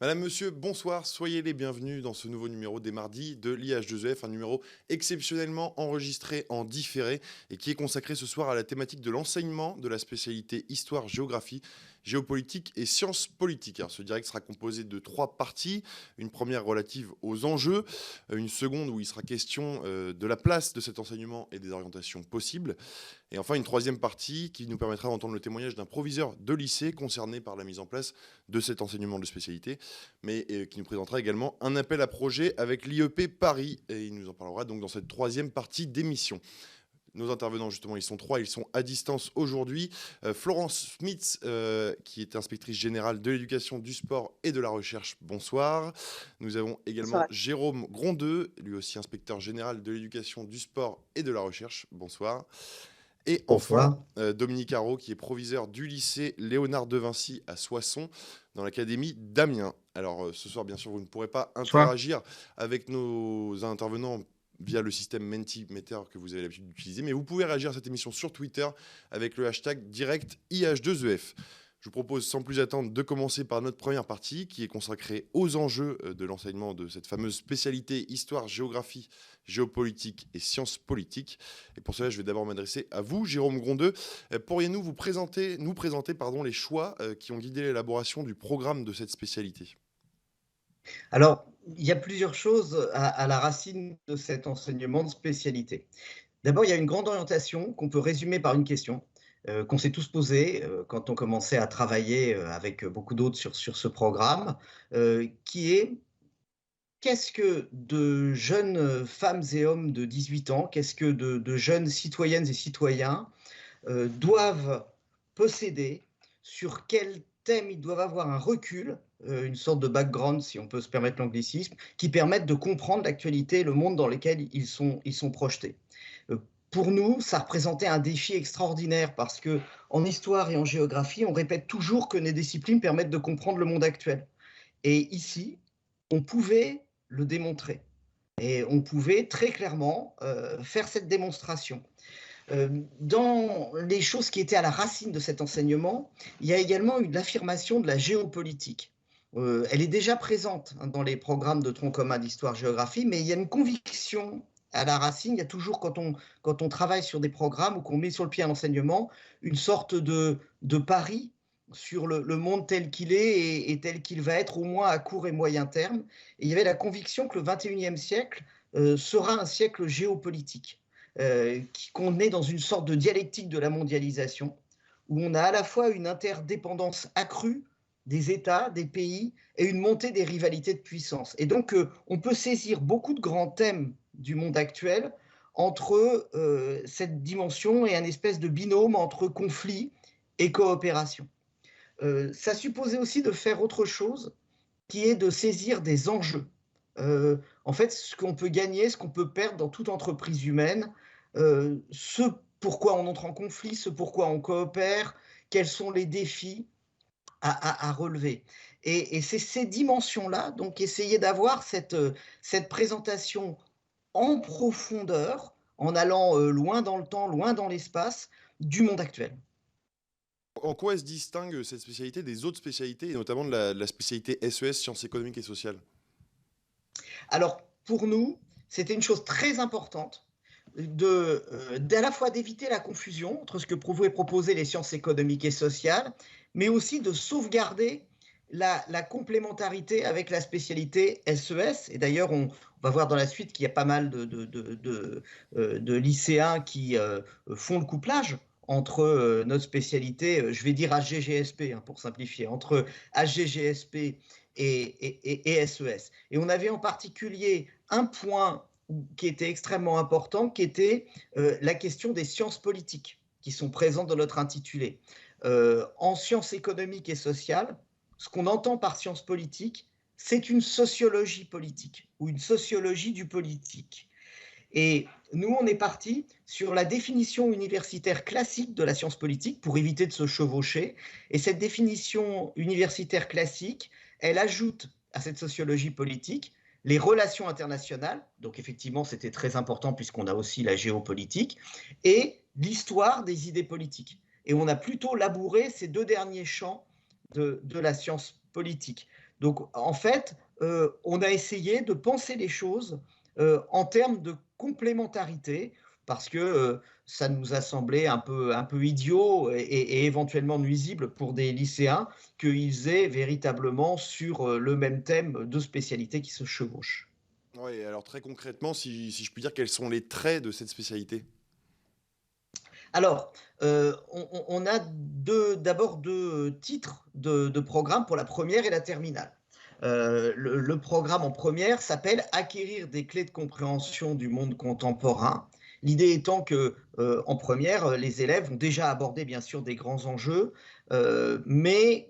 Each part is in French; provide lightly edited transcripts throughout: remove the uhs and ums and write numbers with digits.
Madame, Monsieur, bonsoir, soyez les bienvenus dans ce nouveau numéro des mardis de l'IH2EF, un numéro exceptionnellement enregistré en différé et qui est consacré ce soir à la thématique de l'enseignement de la spécialité Histoire-Géographie, géopolitique et sciences politiques. Alors, ce direct sera composé de 3 parties, une première relative aux enjeux, une seconde où il sera question de la place de cet enseignement et des orientations possibles, et enfin une troisième partie qui nous permettra d'entendre le témoignage d'un proviseur de lycée concerné par la mise en place de cet enseignement de spécialité, mais qui nous présentera également un appel à projet avec l'IEP Paris, et il nous en parlera donc dans cette troisième partie d'émission. Nos intervenants, justement, ils sont 3, ils sont à distance aujourd'hui. Florence Smith, qui est inspectrice générale de l'éducation, du sport et de la recherche, bonsoir. Nous avons également Bonsoir. Jérôme Grondeux, lui aussi inspecteur général de l'éducation, du sport et de la recherche, bonsoir. Et enfin, Bonsoir. Dominique Haro, qui est proviseur du lycée Léonard de Vinci à Soissons, dans l'académie d'Amiens. Alors, ce soir, bien sûr, vous ne pourrez pas Bonsoir. interagir avec nos intervenants via le système Mentimeter que vous avez l'habitude d'utiliser, mais vous pouvez réagir à cette émission sur Twitter avec le hashtag direct IH2EF. Je vous propose sans plus attendre de commencer par notre première partie qui est consacrée aux enjeux de l'enseignement de cette fameuse spécialité histoire, géographie, géopolitique et sciences politiques. Et pour cela, je vais d'abord m'adresser à vous, Jérôme Grondeux. Pourriez-nous nous présenter les choix qui ont guidé l'élaboration du programme de cette spécialité ? Alors, il y a plusieurs choses à la racine de cet enseignement de spécialité. D'abord, il y a une grande orientation qu'on peut résumer par une question qu'on s'est tous posée quand on commençait à travailler avec beaucoup d'autres sur ce programme, qui est: qu'est-ce que de jeunes femmes et hommes de 18 ans, qu'est-ce que de jeunes citoyennes et citoyens doivent posséder, sur quel thème ils doivent avoir un recul, une sorte de background, si on peut se permettre l'anglicisme, qui permettent de comprendre l'actualité et le monde dans lequel ils sont projetés. Pour nous, ça représentait un défi extraordinaire parce qu'en histoire et en géographie, on répète toujours que les disciplines permettent de comprendre le monde actuel. Et ici, on pouvait le démontrer. Et on pouvait très clairement faire cette démonstration. Dans les choses qui étaient à la racine de cet enseignement, il y a également une affirmation de la géopolitique. Elle est déjà présente dans les programmes de tronc commun d'histoire-géographie, mais il y a une conviction à la racine. Il y a toujours, quand on travaille sur des programmes ou qu'on met sur le pied un enseignement, une sorte de pari sur le monde tel qu'il est et tel qu'il va être, au moins à court et moyen terme. Et il y avait la conviction que le XXIe siècle sera un siècle géopolitique. Qu'on est dans une sorte de dialectique de la mondialisation, où on a à la fois une interdépendance accrue des États, des pays, et une montée des rivalités de puissance. Et donc, on peut saisir beaucoup de grands thèmes du monde actuel entre cette dimension et un espèce de binôme entre conflit et coopération. Ça supposait aussi de faire autre chose, qui est de saisir des enjeux. En fait, ce qu'on peut gagner, ce qu'on peut perdre dans toute entreprise humaine, ce pourquoi on entre en conflit, ce pourquoi on coopère, quels sont les défis à relever. Et c'est ces dimensions-là, donc essayer d'avoir cette présentation en profondeur, en allant loin dans le temps, loin dans l'espace, du monde actuel. En quoi elle se distingue cette spécialité des autres spécialités, et notamment de la spécialité SES, sciences économiques et sociales ? Alors, pour nous, c'était une chose très importante d'à la fois d'éviter la confusion entre ce que pouvaient proposer les sciences économiques et sociales, mais aussi de sauvegarder la complémentarité avec la spécialité SES. Et d'ailleurs, on va voir dans la suite qu'il y a pas mal de lycéens qui font le couplage entre notre spécialité, je vais dire HGGSP pour simplifier, entre HGGSP et SES. Et on avait en particulier un point qui était extrêmement important, qui était la question des sciences politiques, qui sont présentes dans notre intitulé. En sciences économiques et sociales, ce qu'on entend par sciences politiques, c'est une sociologie politique ou une sociologie du politique. Et nous, on est parti sur la définition universitaire classique de la science politique pour éviter de se chevaucher. Et cette définition universitaire classique, elle ajoute à cette sociologie politique les relations internationales, donc effectivement c'était très important puisqu'on a aussi la géopolitique, et l'histoire des idées politiques. Et on a plutôt labouré ces deux derniers champs de la science politique. Donc en fait, on a essayé de penser les choses en termes de complémentarité, parce que ça nous a semblé un peu idiot et éventuellement nuisible pour des lycéens qu'ils aient véritablement sur le même thème deux spécialités qui se chevauchent. Oui, alors très concrètement, si je puis dire, quels sont les traits de cette spécialité? Alors, on a d'abord deux titres de programme pour la première et la terminale. Le programme en première s'appelle « Acquérir des clés de compréhension du monde contemporain ». L'idée étant que en première, les élèves ont déjà abordé bien sûr des grands enjeux, mais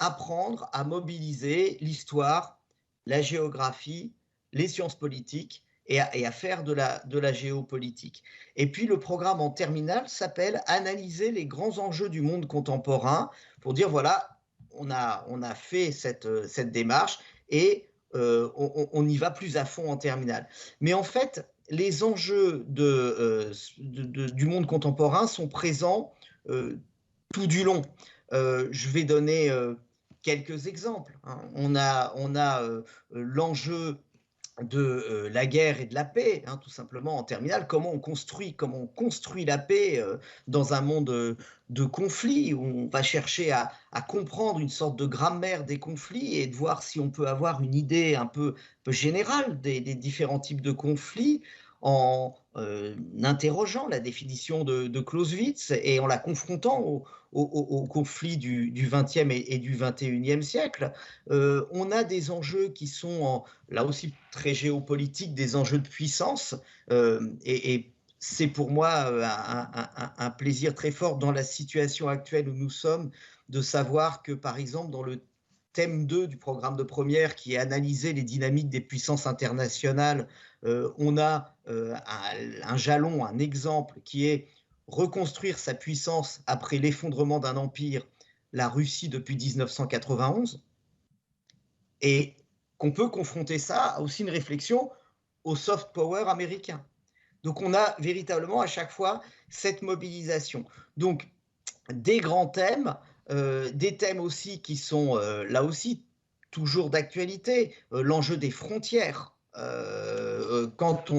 apprendre à mobiliser l'histoire, la géographie, les sciences politiques et à faire de la géopolitique. Et puis le programme en terminale s'appelle « Analyser les grands enjeux du monde contemporain » pour dire voilà, on a fait cette démarche et on y va plus à fond en terminale. Mais en fait, les enjeux du monde contemporain sont présents tout du long. Je vais donner quelques exemples. On a l'enjeu de la guerre et de la paix, tout simplement en terminale. Comment on construit la paix dans un monde de conflits, où on va chercher à comprendre une sorte de grammaire des conflits et de voir si on peut avoir une idée un peu générale des différents types de conflits en interrogeant la définition de Clausewitz et en la confrontant au conflit du XXe et du XXIe siècle. On a des enjeux qui sont là aussi très géopolitiques, des enjeux de puissance, et c'est pour moi un plaisir très fort dans la situation actuelle où nous sommes de savoir que, par exemple, dans le thème 2 du programme de première, qui est analyser les dynamiques des puissances internationales, on a un jalon, un exemple qui est reconstruire sa puissance après l'effondrement d'un empire, la Russie depuis 1991, et qu'on peut confronter ça à aussi une réflexion au soft power américain. Donc on a véritablement à chaque fois cette mobilisation. Donc des grands thèmes, des thèmes aussi qui sont là aussi toujours d'actualité, l'enjeu des frontières. Quand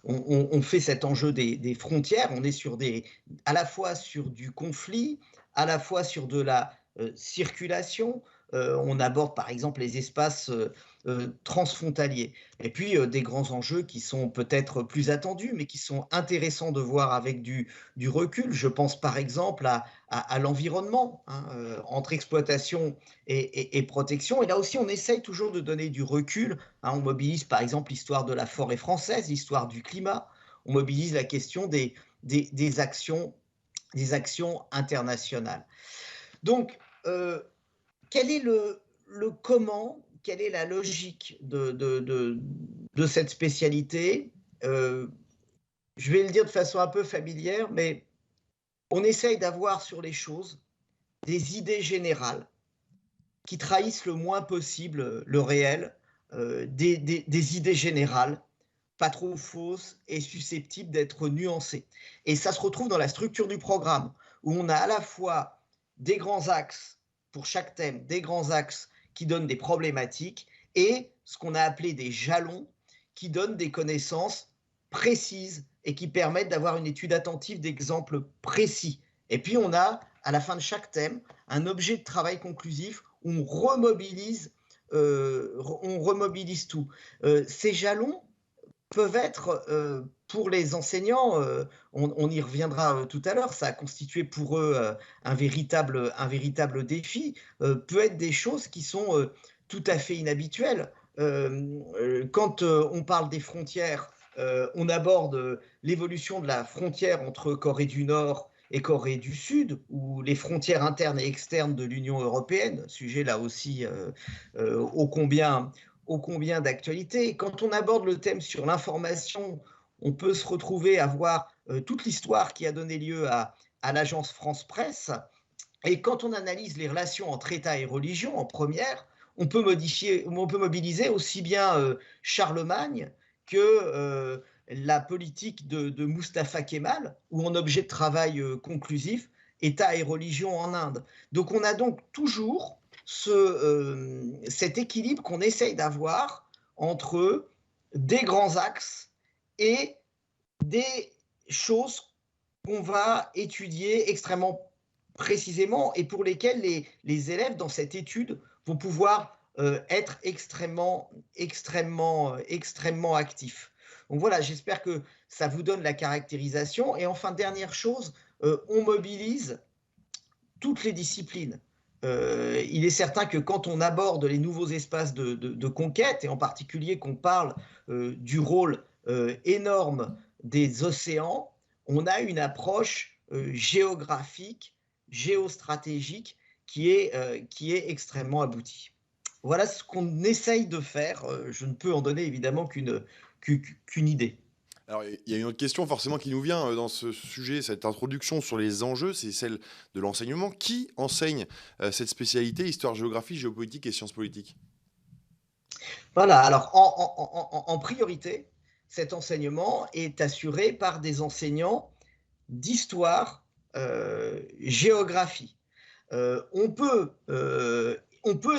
on fait cet enjeu des frontières, on est à la fois sur du conflit, à la fois sur de la circulation. On aborde par exemple les espaces transfrontaliers. Et puis des grands enjeux qui sont peut-être plus attendus, mais qui sont intéressants de voir avec du recul. Je pense par exemple à l'environnement, entre exploitation et protection. Et là aussi, on essaye toujours de donner du recul. On mobilise par exemple l'histoire de la forêt française, l'histoire du climat. On mobilise la question des actions internationales. Donc, quel est le comment, quelle est la logique de cette spécialité? Je vais le dire de façon un peu familière, mais on essaye d'avoir sur les choses des idées générales qui trahissent le moins possible le réel, des idées générales, pas trop fausses et susceptibles d'être nuancées. Et ça se retrouve dans la structure du programme, où on a à la fois des grands axes pour chaque thème, des grands axes qui donnent des problématiques et ce qu'on a appelé des jalons qui donnent des connaissances précises et qui permettent d'avoir une étude attentive d'exemples précis. Et puis on a, à la fin de chaque thème, un objet de travail conclusif on remobilise tout. Ces jalons peuvent être, pour les enseignants, on y reviendra, tout à l'heure, ça a constitué pour eux, un véritable défi, peut être des choses qui sont, tout à fait inhabituelles. Quand, on parle des frontières, on aborde, l'évolution de la frontière entre Corée du Nord et Corée du Sud, ou les frontières internes et externes de l'Union européenne, sujet là aussi, ô combien d'actualité. Quand on aborde le thème sur l'information, on peut se retrouver à voir toute l'histoire qui a donné lieu à l'agence France Presse. Et quand on analyse les relations entre État et religion en première, on peut mobiliser aussi bien Charlemagne que la politique de Mustapha Kemal, ou en objet de travail conclusif, État et religion en Inde. Donc on a donc toujours cet équilibre qu'on essaye d'avoir entre des grands axes et des choses qu'on va étudier extrêmement précisément et pour lesquelles les élèves dans cette étude vont pouvoir être extrêmement actifs. Donc voilà, j'espère que ça vous donne la caractérisation. Et enfin, dernière chose, on mobilise toutes les disciplines. Il est certain que quand on aborde les nouveaux espaces de conquête, et en particulier qu'on parle du rôle énorme des océans, on a une approche géographique, géostratégique qui est extrêmement aboutie. Voilà ce qu'on essaye de faire. Je ne peux en donner évidemment qu'une idée. Alors, il y a une autre question forcément qui nous vient dans ce sujet, cette introduction sur les enjeux, c'est celle de l'enseignement. Qui enseigne cette spécialité, histoire, géographie, géopolitique et sciences politiques? Voilà, alors en priorité, cet enseignement est assuré par des enseignants d'histoire, géographie. On peut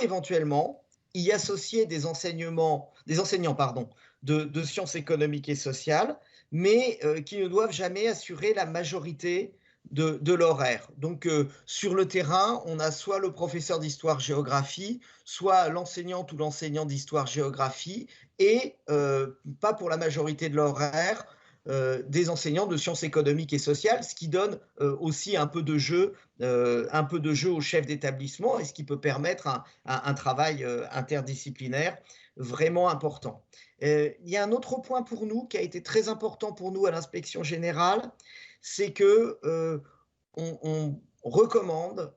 éventuellement y associer des enseignants pardon, de sciences économiques et sociales, mais qui ne doivent jamais assurer la majorité de l'horaire. Donc sur le terrain, on a soit le professeur d'histoire-géographie, soit l'enseignante ou l'enseignant d'histoire-géographie, et pas pour la majorité de l'horaire, des enseignants de sciences économiques et sociales, ce qui donne aussi un peu de jeu au chef d'établissement et ce qui peut permettre un travail interdisciplinaire vraiment important. Il y a un autre point pour nous qui a été très important pour nous à l'inspection générale, c'est que on recommande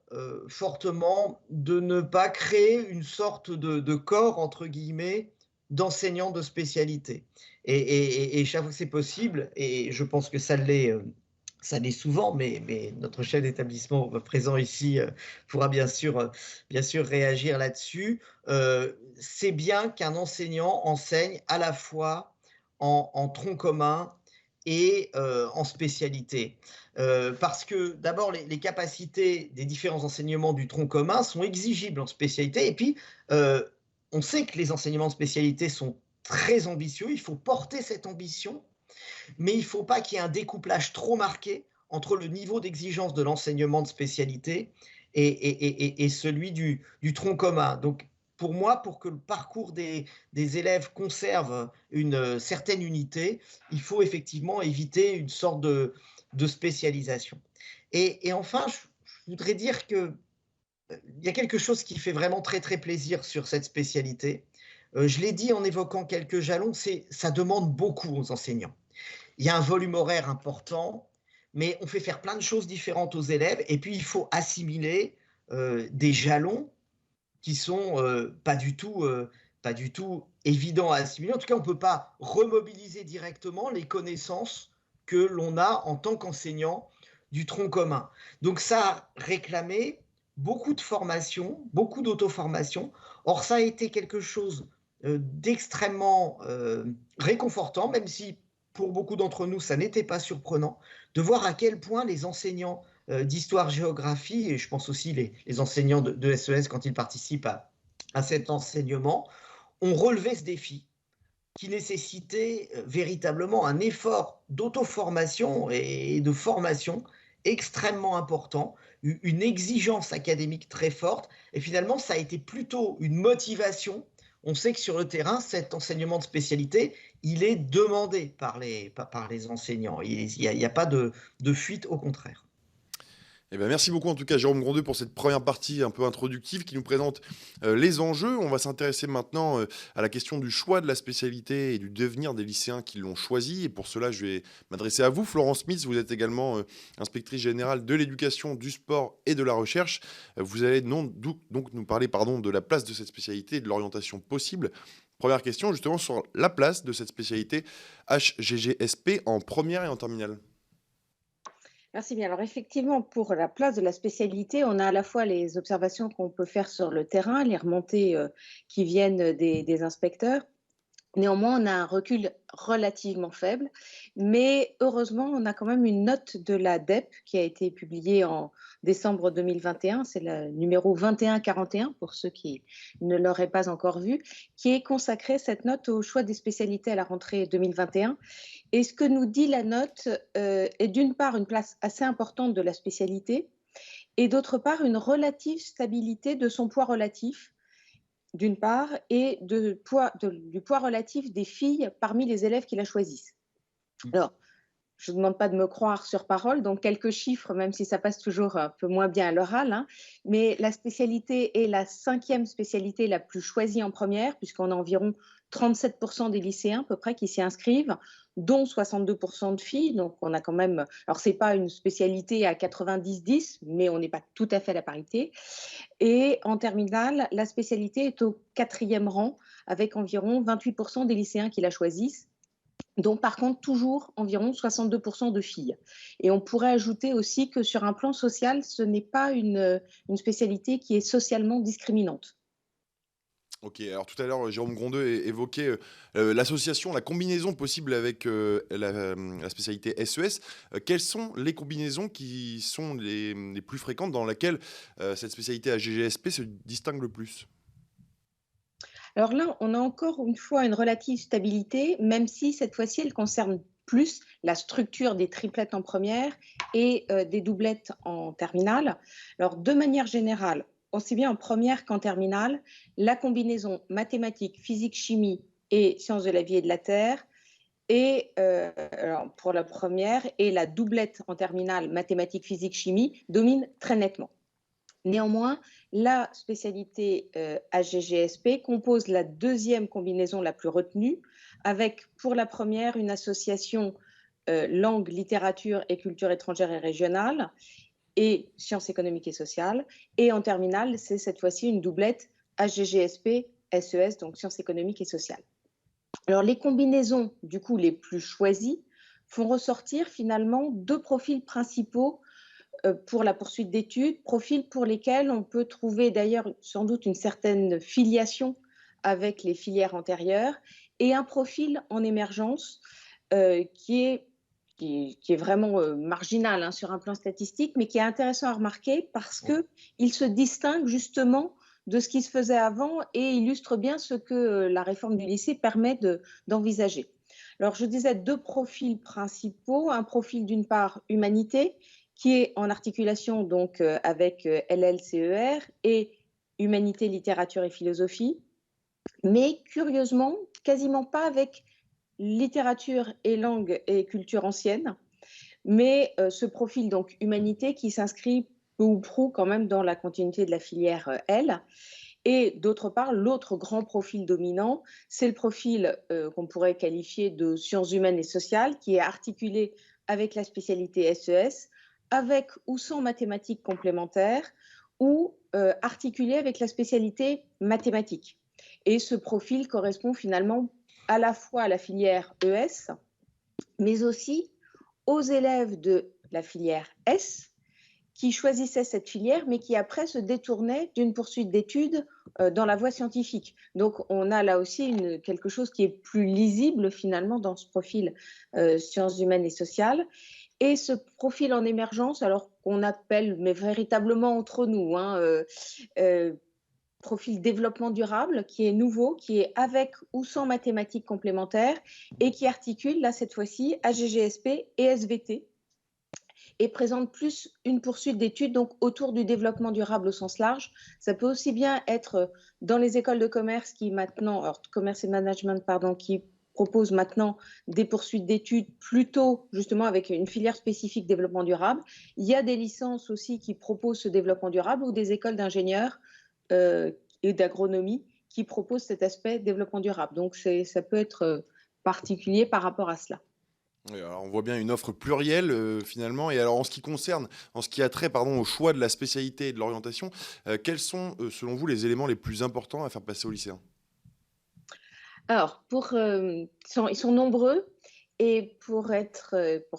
fortement de ne pas créer une sorte de corps, entre guillemets, d'enseignants de spécialité. Et chaque fois que c'est possible, et je pense que ça l'est souvent, mais notre chef d'établissement présent ici pourra bien sûr réagir là-dessus. C'est bien qu'un enseignant enseigne à la fois en tronc commun et en spécialité. Parce que d'abord, les capacités des différents enseignements du tronc commun sont exigibles en spécialité. Et puis, on sait que les enseignements de spécialité sont très ambitieux. Il faut porter cette ambition, mais il ne faut pas qu'il y ait un découplage trop marqué entre le niveau d'exigence de l'enseignement de spécialité et celui du tronc commun. Donc, pour moi, pour que le parcours des élèves conserve une certaine unité, il faut effectivement éviter une sorte de spécialisation. Et enfin, je voudrais dire qu'il y a quelque chose qui fait vraiment très, très plaisir sur cette spécialité. Je l'ai dit en évoquant quelques jalons, ça demande beaucoup aux enseignants. Il y a un volume horaire important, mais on fait faire plein de choses différentes aux élèves, et puis il faut assimiler des jalons qui sont pas du tout évidents à assimiler. En tout cas, on ne peut pas remobiliser directement les connaissances que l'on a en tant qu'enseignant du tronc commun. Donc ça a réclamé beaucoup de formation, beaucoup d'auto-formation. Or, ça a été quelque chose d'extrêmement réconfortant, même si pour beaucoup d'entre nous, ça n'était pas surprenant, de voir à quel point les enseignants d'histoire-géographie, et je pense aussi les enseignants de SES quand ils participent à cet enseignement, ont relevé ce défi qui nécessitait véritablement un effort d'auto-formation et de formation extrêmement important, une exigence académique très forte, et finalement, ça a été plutôt une motivation. On sait que sur le terrain, cet enseignement de spécialité, il est demandé par les enseignants. Il y a pas de fuite, au contraire. Eh ben, merci beaucoup en tout cas Jérôme Grondeux pour cette première partie un peu introductive qui nous présente les enjeux. On va s'intéresser maintenant à la question du choix de la spécialité et du devenir des lycéens qui l'ont choisi. Et pour cela, je vais m'adresser à vous, Florence Smith. Vous êtes également inspectrice générale de l'éducation, du sport et de la recherche. Vous allez donc nous parler de la place de cette spécialité et de l'orientation possible. Première question justement sur la place de cette spécialité HGGSP en première et en terminale. Merci bien. Alors effectivement, pour la place de la spécialité, on a à la fois les observations qu'on peut faire sur le terrain, les remontées qui viennent des inspecteurs. Néanmoins, on a un recul relativement faible, mais heureusement, on a quand même une note de la DEP qui a été publiée en décembre 2021, c'est le numéro 2141 pour ceux qui ne l'auraient pas encore vu, qui est consacrée, cette note, au choix des spécialités à la rentrée 2021. Et ce que nous dit la note est d'une part une place assez importante de la spécialité et d'autre part une relative stabilité de son poids relatif, d'une part, et du poids relatif des filles parmi les élèves qui la choisissent. Alors, je ne vous demande pas de me croire sur parole, donc quelques chiffres, même si ça passe toujours un peu moins bien à l'oral, hein, mais la spécialité est la 5e spécialité la plus choisie en première, puisqu'on a environ 37% des lycéens à peu près qui s'y inscrivent, dont 62% de filles, donc on a quand même, alors c'est pas une spécialité à 90-10, mais on n'est pas tout à fait à la parité. Et en terminale, la spécialité est au 4e rang, avec environ 28% des lycéens qui la choisissent, dont par contre toujours environ 62% de filles. Et on pourrait ajouter aussi que sur un plan social, ce n'est pas une spécialité qui est socialement discriminante. Ok, alors tout à l'heure, Jérôme Grondeux évoquait l'association, la combinaison possible avec la spécialité SES. Quelles sont les combinaisons qui sont les plus fréquentes dans lesquelles cette spécialité AGGSP se distingue le plus? Alors là, on a encore une fois une relative stabilité, même si cette fois-ci, elle concerne plus la structure des triplettes en première et des doublettes en terminale. Alors, de manière générale, aussi bien en première qu'en terminale, la combinaison mathématiques, physique, chimie et sciences de la vie et de la terre, et alors pour la première, et la doublette en terminale mathématiques, physique, chimie domine très nettement. Néanmoins, la spécialité HGGSP compose la 2e combinaison la plus retenue, avec pour la première une association langue, littérature et culture étrangère et régionale, et sciences économiques et sociales. Et en terminale, c'est cette fois-ci une doublette HGGSP-SES, donc sciences économiques et sociales. Alors les combinaisons, du coup, les plus choisies, font ressortir finalement 2 profils principaux pour la poursuite d'études, profils pour lesquels on peut trouver d'ailleurs sans doute une certaine filiation avec les filières antérieures, et un profil en émergence qui est vraiment marginal, hein, sur un plan statistique, mais qui est intéressant à remarquer parce qu'il se distingue justement de ce qui se faisait avant et illustre bien ce que la réforme du lycée permet d'envisager. Alors je disais 2 profils principaux, un profil d'une part humanité, qui est en articulation donc avec LLCER et humanité, littérature et philosophie, mais curieusement, quasiment pas avec littérature et langue et culture ancienne, mais ce profil donc humanité qui s'inscrit peu ou prou quand même dans la continuité de la filière L. Et d'autre part, l'autre grand profil dominant, c'est le profil qu'on pourrait qualifier de sciences humaines et sociales, qui est articulé avec la spécialité SES, avec ou sans mathématiques complémentaires, ou articulé avec la spécialité mathématiques. Et ce profil correspond finalement à la fois à la filière ES, mais aussi aux élèves de la filière S, qui choisissaient cette filière, mais qui après se détournaient d'une poursuite d'études dans la voie scientifique. Donc on a là aussi quelque chose qui est plus lisible finalement dans ce profil sciences humaines et sociales. Et ce profil en émergence, alors qu'on appelle, mais véritablement entre nous, hein, profil développement durable, qui est nouveau, qui est avec ou sans mathématiques complémentaires et qui articule, là, cette fois-ci, AGGSP et SVT, et présente plus une poursuite d'études donc autour du développement durable au sens large. Ça peut aussi bien être dans les écoles de commerce qui maintenant, alors commerce et management, pardon, qui proposent maintenant des poursuites d'études plutôt justement avec une filière spécifique développement durable. Il y a des licences aussi qui proposent ce développement durable ou des écoles d'ingénieurs et d'agronomie qui proposent cet aspect développement durable. Donc ça peut être particulier par rapport à cela. Oui, alors on voit bien une offre plurielle finalement. Et alors en ce qui a trait pardon, au choix de la spécialité et de l'orientation, quels sont selon vous les éléments les plus importants à faire passer aux lycéens? Alors, ils sont nombreux et pour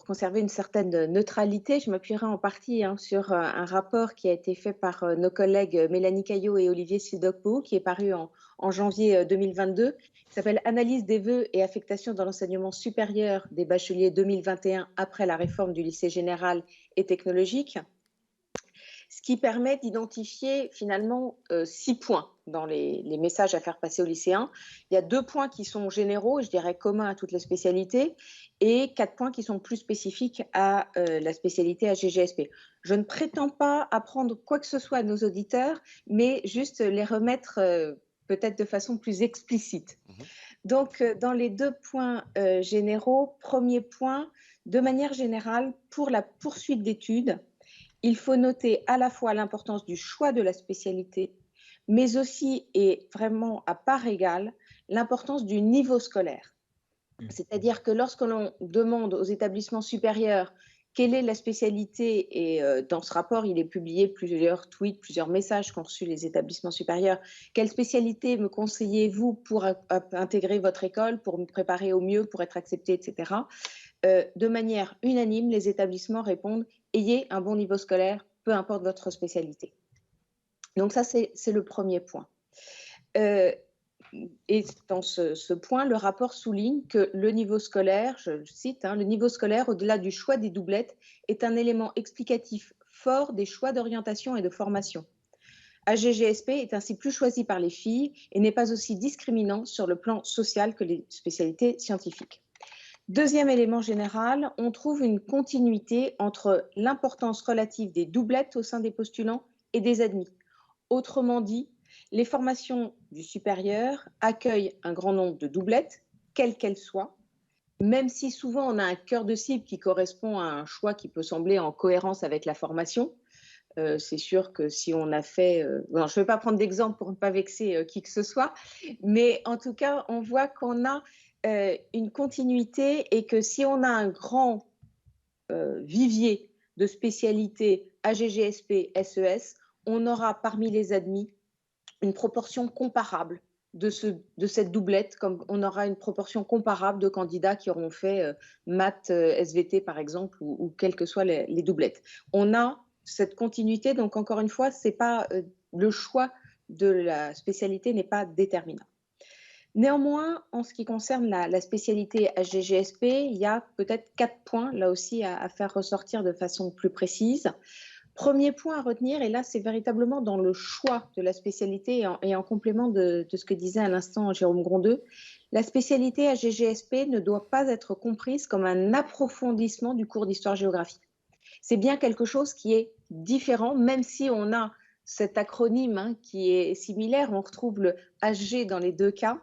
conserver une certaine neutralité, je m'appuierai en partie sur un rapport qui a été fait par nos collègues Mélanie Caillot et Olivier Sidokpo, qui est paru en janvier 2022, qui s'appelle Analyse des vœux et affectation dans l'enseignement supérieur des bacheliers 2021 après la réforme du lycée général et technologique, ce qui permet d'identifier finalement 6 points dans les messages à faire passer aux lycéens. Il y a 2 points qui sont généraux, je dirais communs à toutes les spécialités, et 4 points qui sont plus spécifiques à la spécialité AGGSP. Je ne prétends pas apprendre quoi que ce soit à nos auditeurs, mais juste les remettre peut-être de façon plus explicite. Mhm. Donc, dans les 2 points généraux, premier point, de manière générale, pour la poursuite d'études, il faut noter à la fois l'importance du choix de la spécialité, mais aussi, et vraiment à part égale, l'importance du niveau scolaire. C'est-à-dire que lorsque l'on demande aux établissements supérieurs quelle est la spécialité, et dans ce rapport, il est publié plusieurs tweets, plusieurs messages qu'ont reçus les établissements supérieurs, quelle spécialité me conseillez-vous pour intégrer votre école, pour me préparer au mieux, pour être accepté, etc. De manière unanime, les établissements répondent « ayez un bon niveau scolaire, peu importe votre spécialité ». Donc ça, c'est le premier point. Et dans ce point, le rapport souligne que le niveau scolaire, je cite, le niveau scolaire, au-delà du choix des doublettes, est un élément explicatif fort des choix d'orientation et de formation. AGGSP est ainsi plus choisi par les filles et n'est pas aussi discriminant sur le plan social que les spécialités scientifiques. Deuxième élément général, on trouve une continuité entre l'importance relative des doublettes au sein des postulants et des admis. Autrement dit, les formations du supérieur accueillent un grand nombre de doublettes, quelles qu'elles soient, même si souvent on a un cœur de cible qui correspond à un choix qui peut sembler en cohérence avec la formation. C'est sûr que si on a fait... je ne vais pas prendre d'exemple pour ne pas vexer qui que ce soit, mais en tout cas, on voit qu'on a une continuité et que si on a un grand vivier de spécialités AGGSP, SES, on aura parmi les admis une proportion comparable de cette doublette, comme on aura une proportion comparable de candidats qui auront fait maths, SVT par exemple, ou quelles que soient les doublettes. On a cette continuité, donc encore une fois, c'est pas, le choix de la spécialité n'est pas déterminant. Néanmoins, en ce qui concerne la spécialité HGGSP, il y a peut-être 4 points là aussi à faire ressortir de façon plus précise. Premier point à retenir, et là c'est véritablement dans le choix de la spécialité et en complément de ce que disait à l'instant Jérôme Grondeux, la spécialité HGGSP ne doit pas être comprise comme un approfondissement du cours d'histoire-géographie. C'est bien quelque chose qui est différent, même si on a cet acronyme qui est similaire, on retrouve le HG dans les 2 cas,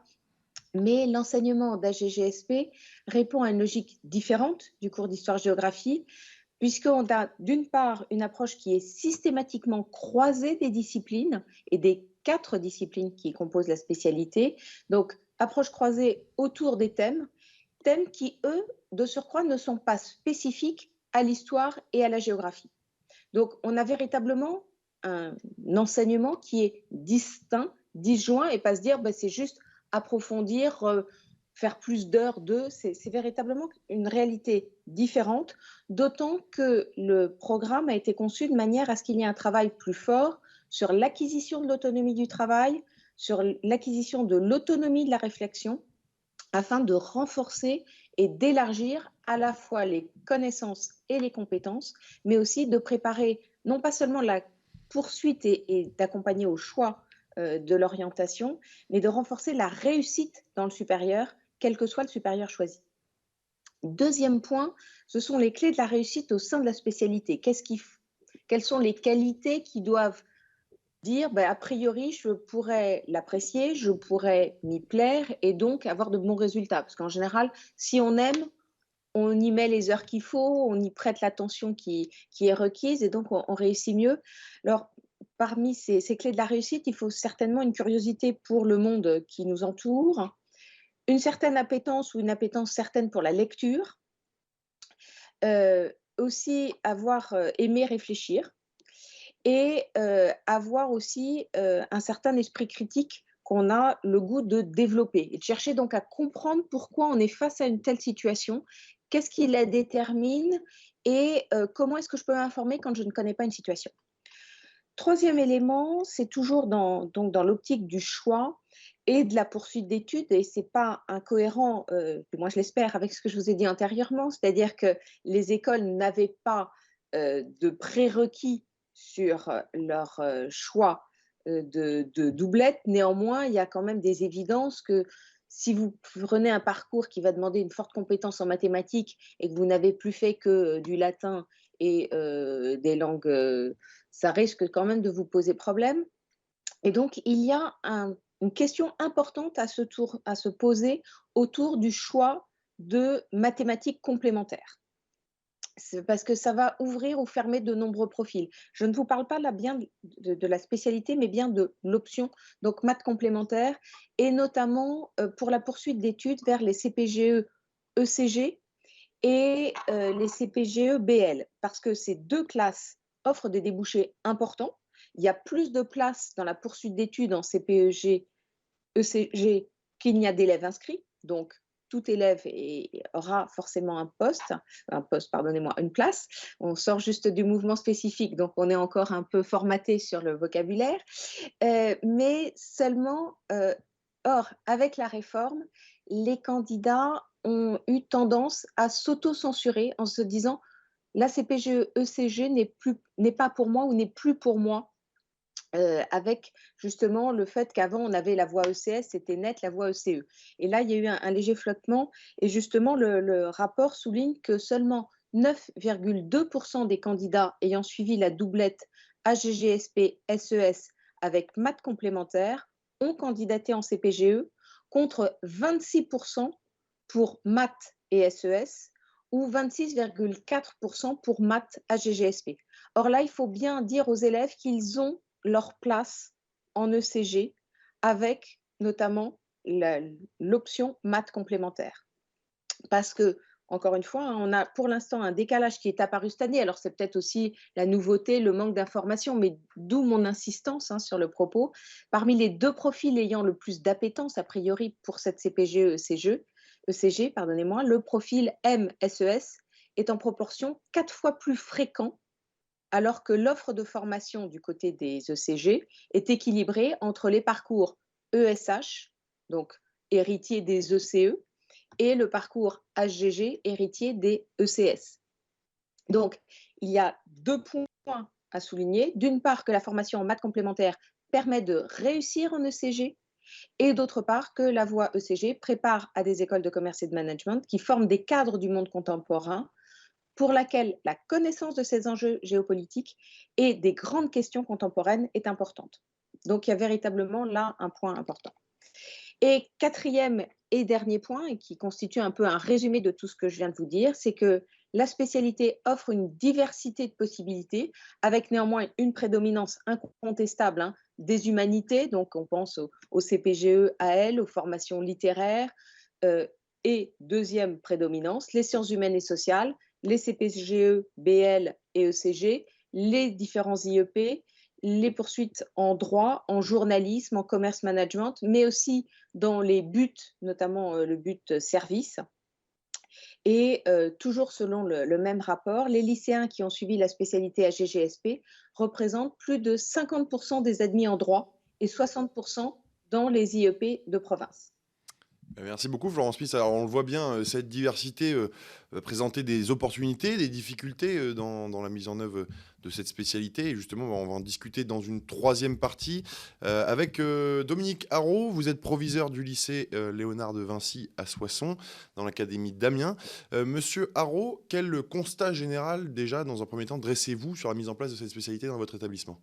mais l'enseignement d'HGGSP répond à une logique différente du cours d'histoire-géographie, puisqu'on a d'une part une approche qui est systématiquement croisée des disciplines et des 4 disciplines qui composent la spécialité. Donc, approche croisée autour des thèmes qui, eux, de surcroît, ne sont pas spécifiques à l'histoire et à la géographie. Donc, on a véritablement un enseignement qui est distinct, disjoint, et pas se dire c'est juste approfondir, faire plus d'heures c'est véritablement une réalité différente, d'autant que le programme a été conçu de manière à ce qu'il y ait un travail plus fort sur l'acquisition de l'autonomie du travail, sur l'acquisition de l'autonomie de la réflexion, afin de renforcer et d'élargir à la fois les connaissances et les compétences, mais aussi de préparer non pas seulement la poursuite et d'accompagner au choix de l'orientation, mais de renforcer la réussite dans le supérieur, quel que soit le supérieur choisi. Deuxième point, ce sont les clés de la réussite au sein de la spécialité. Quelles sont les qualités qui doivent dire, a priori, je pourrais l'apprécier, je pourrais m'y plaire et donc avoir de bons résultats. Parce qu'en général, si on aime, on y met les heures qu'il faut, on y prête l'attention qui est requise et donc on réussit mieux. Alors, parmi ces clés de la réussite, il faut certainement une curiosité pour le monde qui nous entoure, une certaine appétence ou une appétence certaine pour la lecture, aussi avoir aimé réfléchir et avoir aussi un certain esprit critique qu'on a le goût de développer et de chercher donc à comprendre pourquoi on est face à une telle situation, qu'est-ce qui la détermine et comment est-ce que je peux m'informer quand je ne connais pas une situation. Troisième élément, c'est toujours dans l'optique du choix et de la poursuite d'études, et ce n'est pas incohérent, du moins je l'espère, avec ce que je vous ai dit antérieurement, c'est-à-dire que les écoles n'avaient pas de prérequis sur leur choix de doublette. Néanmoins, il y a quand même des évidences que si vous prenez un parcours qui va demander une forte compétence en mathématiques et que vous n'avez plus fait que du latin et des langues, ça risque quand même de vous poser problème. Et donc, il y a une question importante à se poser autour du choix de mathématiques complémentaires. C'est parce que ça va ouvrir ou fermer de nombreux profils. Je ne vous parle pas là bien de la spécialité, mais bien de l'option, donc maths complémentaires, et notamment pour la poursuite d'études vers les CPGE ECG et les CPGE BL, parce que ces deux classes offrent des débouchés importants. Il y a plus de places dans la poursuite d'études en CPEG, ECG qu'il n'y a d'élèves inscrits, donc tout élève aura forcément une place. On sort juste du mouvement spécifique, donc on est encore un peu formaté sur le vocabulaire, mais seulement, or, avec la réforme, les candidats ont eu tendance à s'auto-censurer en se disant la CPGE ECG n'est pas pour moi ou n'est plus pour moi. Avec justement le fait qu'avant on avait la voie ECS, c'était net la voie ECE. Et là, il y a eu un léger flottement et justement le rapport souligne que seulement 9,2% des candidats ayant suivi la doublette AGGSP-SES avec maths complémentaires ont candidaté en CPGE contre 26% pour maths et SES ou 26,4% pour maths AGGSP. Or là, il faut bien dire aux élèves qu'ils ont leur place en ECG avec notamment l'option maths complémentaire. Parce que, encore une fois, on a pour l'instant un décalage qui est apparu cette année. Alors, c'est peut-être aussi la nouveauté, le manque d'information, mais d'où mon insistance sur le propos. Parmi les deux profils ayant le plus d'appétence, a priori, pour cette CPGE-ECG, le profil M-SES est en proportion 4 fois plus fréquent, alors que l'offre de formation du côté des ECG est équilibrée entre les parcours ESH, donc héritier des ECE, et le parcours HGG, héritier des ECS. Donc, il y a 2 points à souligner. D'une part, que la formation en maths complémentaire permet de réussir en ECG, et d'autre part, que la voie ECG prépare à des écoles de commerce et de management qui forment des cadres du monde contemporain pour laquelle la connaissance de ces enjeux géopolitiques et des grandes questions contemporaines est importante. Donc, il y a véritablement là un point important. Et quatrième et dernier point, et qui constitue un peu un résumé de tout ce que je viens de vous dire, c'est que la spécialité offre une diversité de possibilités, avec néanmoins une prédominance incontestable des humanités, donc on pense au CPGE AL, aux formations littéraires, et deuxième prédominance, les sciences humaines et sociales, les CPGE, BL et ECG, les différents IEP, les poursuites en droit, en journalisme, en commerce management, mais aussi dans les buts, notamment le but service. Et toujours selon le même rapport, les lycéens qui ont suivi la spécialité AGGSP représentent plus de 50% des admis en droit et 60% dans les IEP de province. Merci beaucoup Florent Smith. Alors on le voit bien, cette diversité va présenter des opportunités, des difficultés dans la mise en œuvre de cette spécialité. Et justement, on va en discuter dans une troisième partie avec Dominique Haraud. Vous êtes proviseur du lycée Léonard de Vinci à Soissons, dans l'académie d'Amiens. Monsieur Haraud, quel constat général déjà, dans un premier temps, dressez-vous sur la mise en place de cette spécialité dans votre établissement?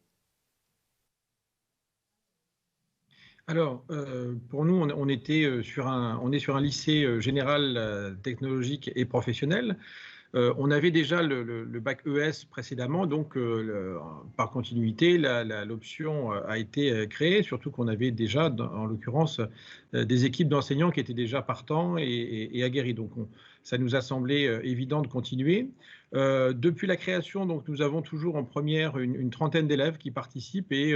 Alors, pour nous, on était sur on est sur un lycée général, technologique et professionnel. On avait déjà le bac ES précédemment, donc par continuité, l'option a été créée, surtout qu'on avait déjà, en l'occurrence, des équipes d'enseignants qui étaient déjà partants et aguerris. Donc, ça nous a semblé évident de continuer. Depuis la création, donc, nous avons toujours en première une trentaine d'élèves qui participent et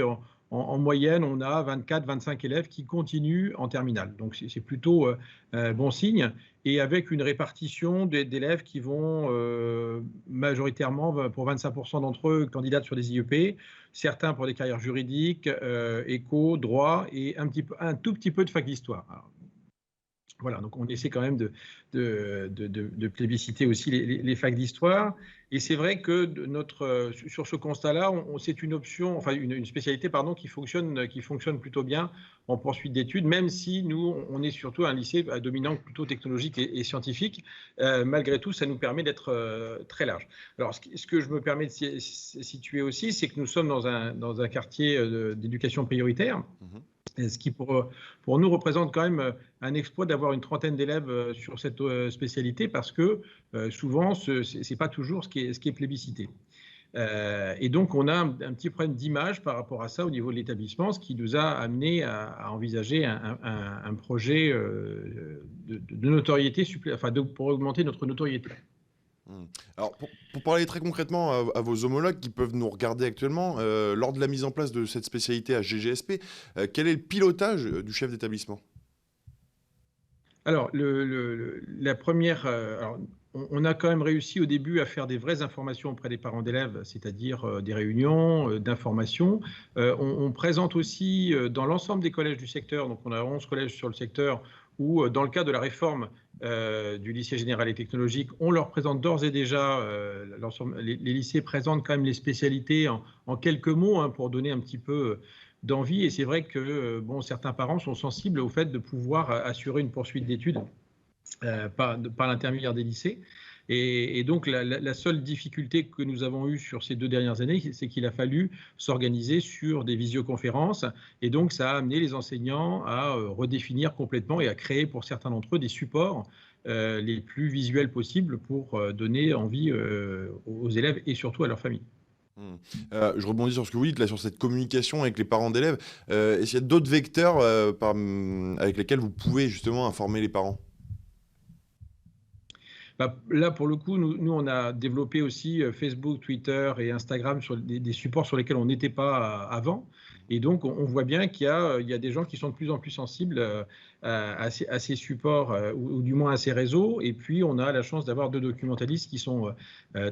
en moyenne, on a 24-25 élèves qui continuent en terminale. Donc, c'est plutôt bon signe. Et avec une répartition d'élèves qui vont majoritairement, pour 25% d'entre eux, candidatent sur des IEP, certains pour des carrières juridiques, éco, droit et un tout petit peu de fac d'histoire. Voilà, donc on essaie quand même de plébisciter aussi les facs d'histoire. Et c'est vrai que sur ce constat-là, c'est une option, enfin une spécialité pardon, qui fonctionne plutôt bien en poursuite d'études, même si nous, on est surtout un lycée à dominante plutôt technologique et scientifique. Malgré tout, ça nous permet d'être très large. Alors, ce que je me permets de situer aussi, c'est que nous sommes dans un quartier d'éducation prioritaire. Ce qui pour nous représente quand même un exploit d'avoir une trentaine d'élèves sur cette spécialité parce que souvent ce n'est pas toujours ce qui est plébiscité. Et donc on a un petit problème d'image par rapport à ça au niveau de l'établissement, ce qui nous a amené à envisager un projet de notoriété, pour augmenter notre notoriété. Alors, pour parler très concrètement à vos homologues qui peuvent nous regarder actuellement, lors de la mise en place de cette spécialité à GGSP, quel est le pilotage du chef d'établissement? Alors, la première, on a quand même réussi au début à faire des vraies informations auprès des parents d'élèves, c'est-à-dire des réunions d'information. On présente aussi dans l'ensemble des collèges du secteur, donc on a 11 collèges sur le secteur, où dans le cadre de la réforme du lycée général et technologique, on leur présente d'ores et déjà, les lycées présentent quand même les spécialités en quelques mots pour donner un petit peu d'envie. Et c'est vrai que certains parents sont sensibles au fait de pouvoir assurer une poursuite d'études par l'intermédiaire des lycées. Et donc, la seule difficulté que nous avons eue sur ces 2 dernières années, c'est qu'il a fallu s'organiser sur des visioconférences. Et donc, ça a amené les enseignants à redéfinir complètement et à créer pour certains d'entre eux des supports les plus visuels possibles pour donner envie aux élèves et surtout à leurs familles. Je rebondis sur ce que vous dites, là, sur cette communication avec les parents d'élèves. Est-ce qu'il y a d'autres vecteurs avec lesquels vous pouvez justement informer les parents? Là, pour le coup, nous, on a développé aussi Facebook, Twitter et Instagram sur des supports sur lesquels on n'était pas avant. Et donc, on voit bien qu'il y a des gens qui sont de plus en plus sensibles à ces supports, ou du moins à ces réseaux. Et puis, on a la chance d'avoir 2 documentalistes qui sont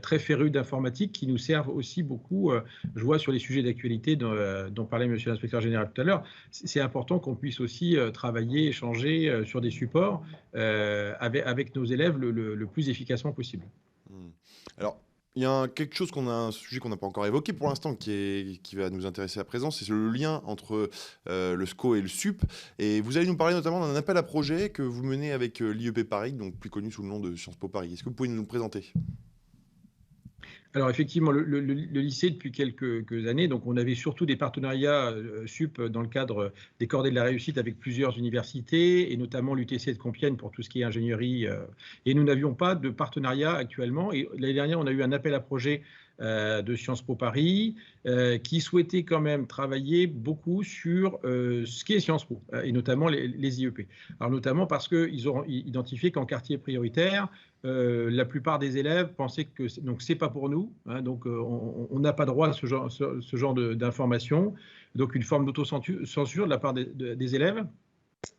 très férus d'informatique, qui nous servent aussi beaucoup, je vois, sur les sujets d'actualité dont parlait Monsieur l'inspecteur général tout à l'heure. C'est important qu'on puisse aussi travailler, échanger sur des supports avec nos élèves le plus efficacement possible. Alors, il y a un sujet qu'on n'a pas encore évoqué pour l'instant qui va nous intéresser à présent, c'est le lien entre le SCO et le SUP. Et vous allez nous parler notamment d'un appel à projet que vous menez avec l'IEP Paris, donc plus connu sous le nom de Sciences Po Paris. Est-ce que vous pouvez nous le présenter? Alors effectivement, le lycée, depuis quelques années, donc on avait surtout des partenariats SUP dans le cadre des cordées de la réussite avec plusieurs universités, et notamment l'UTC de Compiègne pour tout ce qui est ingénierie. Et nous n'avions pas de partenariat actuellement. Et l'année dernière, on a eu un appel à projet de Sciences Po Paris qui souhaitait quand même travailler beaucoup sur ce qu'est Sciences Po, et notamment les IEP. Alors notamment parce qu'ils ont identifié qu'en quartier prioritaire, la plupart des élèves pensaient que donc c'est pas pour nous, donc on n'a pas droit à ce genre d'informations, donc une forme d'autocensure de la part des élèves.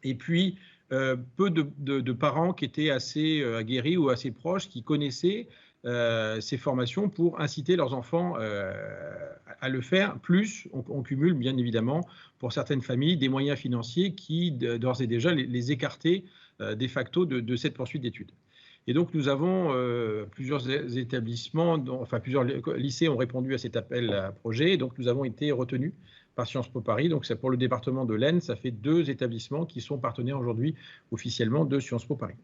Et puis peu de parents qui étaient assez aguerris ou assez proches, qui connaissaient ces formations pour inciter leurs enfants à le faire. Plus, on cumule bien évidemment pour certaines familles des moyens financiers qui d'ores et déjà les écartaient de facto de cette poursuite d'études. Et donc nous avons plusieurs établissements, enfin plusieurs lycées ont répondu à cet appel à projet, et donc nous avons été retenus par Sciences Po Paris. Donc c'est pour le département de l'Aisne, ça fait 2 établissements qui sont partenaires aujourd'hui officiellement de Sciences Po Paris.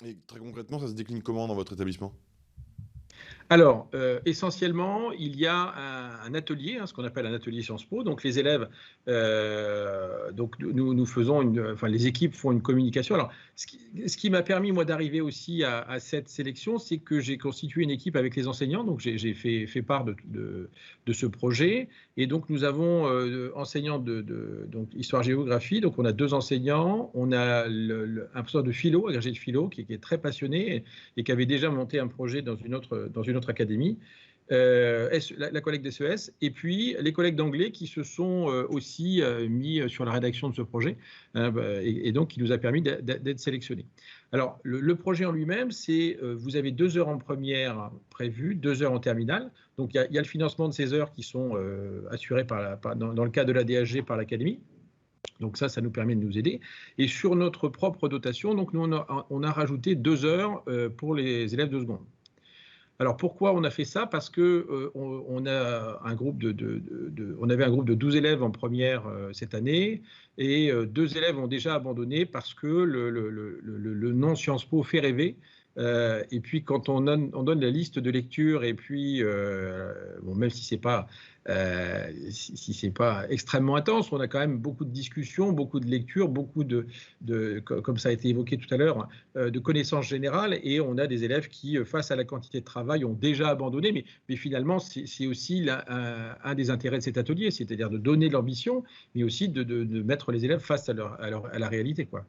Et très concrètement, ça se décline comment dans votre établissement? Alors, essentiellement, il y a un atelier, ce qu'on appelle un atelier Sciences Po. Donc, les élèves, donc nous faisons enfin, les équipes font une communication. Alors, ce qui m'a permis, moi, d'arriver aussi à cette sélection, c'est que j'ai constitué une équipe avec les enseignants. Donc, j'ai fait part de ce projet. Et donc, nous avons enseignants donc, histoire-géographie. Donc, on a 2 enseignants. On a un professeur de philo, agrégé de philo, qui est très passionné et qui avait déjà monté un projet dans une autre académie, la collègue d'SES, et puis les collègues d'anglais qui se sont aussi mis sur la rédaction de ce projet, et donc qui nous a permis d'être sélectionnés. Alors, le projet en lui-même, c'est vous avez 2 heures en première prévues, 2 heures en terminale. Donc, il y a le financement de ces heures qui sont assurées dans le cas de la DHG par l'académie. Donc ça nous permet de nous aider. Et sur notre propre dotation, donc nous, on a rajouté 2 heures pour les élèves de seconde. Alors pourquoi on a fait ça? Parce que on a un groupe on avait un groupe de 12 élèves en première cette année, et 2 élèves ont déjà abandonné parce que le nom Sciences Po fait rêver. Et puis quand on donne la liste de lecture, et puis bon, même si c'est pas extrêmement intense, on a quand même beaucoup de discussions, beaucoup de lectures, beaucoup comme ça a été évoqué tout à l'heure, de connaissances générales, et on a des élèves qui, face à la quantité de travail, ont déjà abandonné, mais finalement c'est aussi un des intérêts de cet atelier, c'est-à-dire de donner de l'ambition, mais aussi de mettre les élèves face à la réalité, quoi.